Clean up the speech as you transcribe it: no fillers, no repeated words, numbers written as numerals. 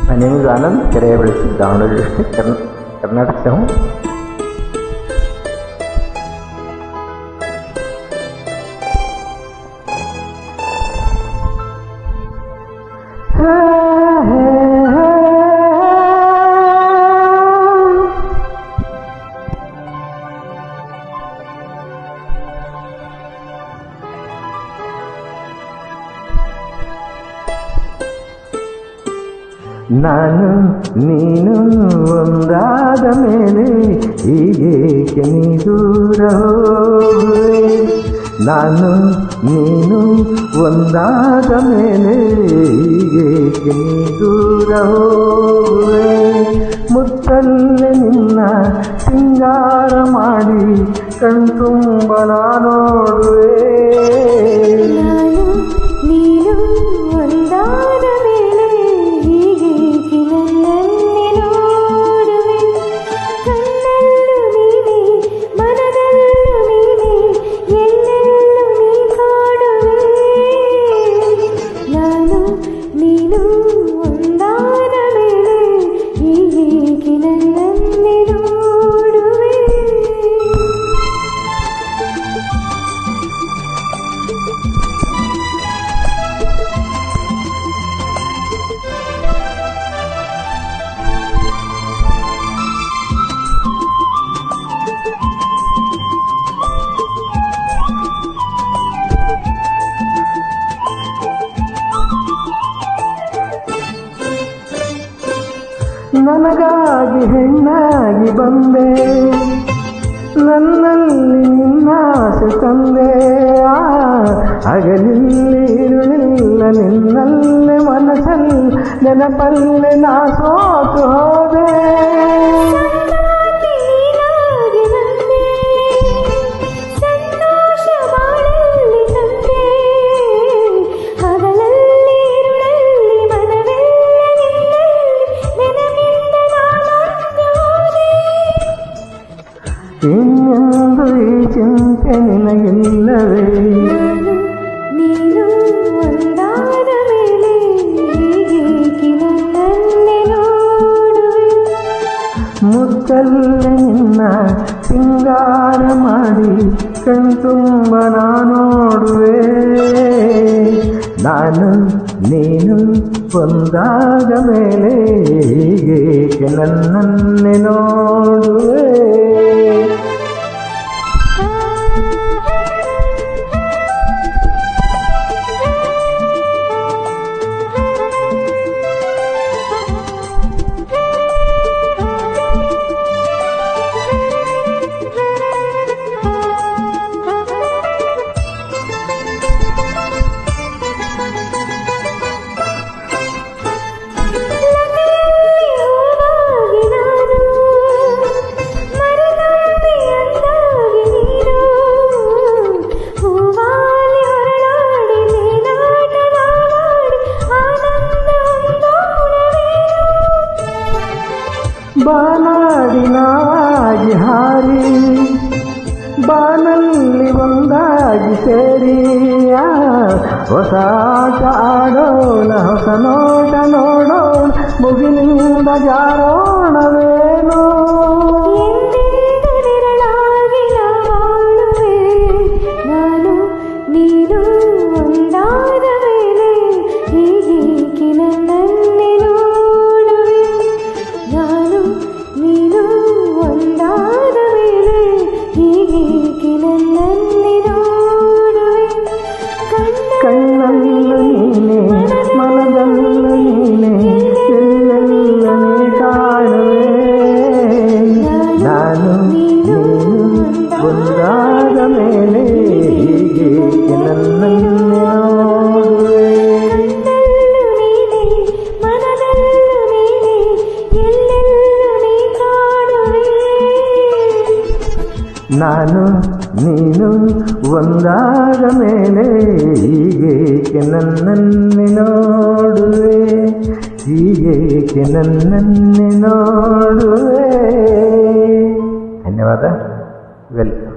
My name is Anand, Kerala district, Damodar district, Karnataka से हूँ. ನಾನು ನೀನು ಒಂದಾದ ಮೇಲೆ ಹೀಗೇಕೆ ನೀ ದೂರ ಹೋಗುವೆ. ನಾನು ನೀನು ಒಂದಾದ ಮೇಲೆ ಹೀಗೇಕೆ ನೀ ದೂರ ಹೋಗುವೆ. ಮುತ್ತಲ್ಲೇ ನಿನ್ನ ಸಿಂಗಾರ ಮಾಡಿ ಕಣ್ತುಂಬ ನೋಡುವೆ. ನನಗಾಗಿ ಹೆಣ್ಣಾಗಿ ಬಂದೆ, ನನ್ನಲ್ಲಿ ನಿನ್ನಾಸೆ ತಂದೆ. ಹಗಲಿಲ್ಲಿ ಇರುಳಿಲ್ಲ ನಿನ್ನಲ್ಲೇ ಮನಸ್ಸಲ್ಲಿ ನೆನಪಲ್ಲೇ ನಾ ಸೋತು ಹೋದೆ. ಇನ್ನೊಂದು ಈ ಚಿಂತೆ ನಿನಗಿಲ್ಲವೇ. ನೀನು ಒಂದಾದ ಮೇಲೆ ಹೀಗೇಕೆ ನನ್ನನ್ನೇ ನೋಡುವೆ. ಮುತ್ತಲ್ಲೇ ನಿನ್ನ ಸಿಂಗಾರ ಮಾಡಿ ಕಣ್ತುಂಬ ನೋಡುವೆ. ನಾನು ನೀನು ಒಂದಾದ ಮೇಲೆ ಹೀಗೇಕೆ ನನ್ನನ್ನೇ ನೋಡುವೆ. ಬಾನಾಡಿನಾಗಿ ಹಾರಿ ಬಾನಲ್ಲಿ ಒಂದಾಗಿ ಸೇರಿ ಹೊಸ ಆಟ ಆಡೋಣ, ಹೊಸ ನೋಟ ನೋಡೋಣ, ಮುಗಿಲಿಂದ ಜಾರೋಣವೇನೋ. ನಾನು ನೀನು ಒಂದಾದ ಮೇಲೆ ಹೀಗೇಕೆ ನನ್ನನ್ನೇ ನೋಡುವೆ. ನಾನು ನೀನು ಒಂದಾದ ಮೇಲೆ ಹೀಗೇಕೆ ನನ್ನನ್ನೇ ನೋಡುವೆ. ಕಣ್ಣಲ್ಲೂ ನೀನೆ ಮನದಲ್ಲೂ ನೀನೆ ಎಲ್ಲೆಲ್ಲನೇ ಕಾಣುವೆ. ನಾನು ನೀನು ಒಂದಾದ ಮೇಲೆ ಹೀಗೇಕೆ ನನ್ನನ್ನೇ ನೋಡುವೆ. ನಾನು ನೀನು ಒಂದಾದ ಮೇಲೆ ಹೀಗೇಕೆ ನನ್ನನ್ನೇ ನೋಡುವೆ. ಹೀಗೇಕೆ ನನ್ನನ್ನೇ ನೋಡುವೆ. ಧನ್ಯವಾದ. ವೆಲ್ಕಮ್.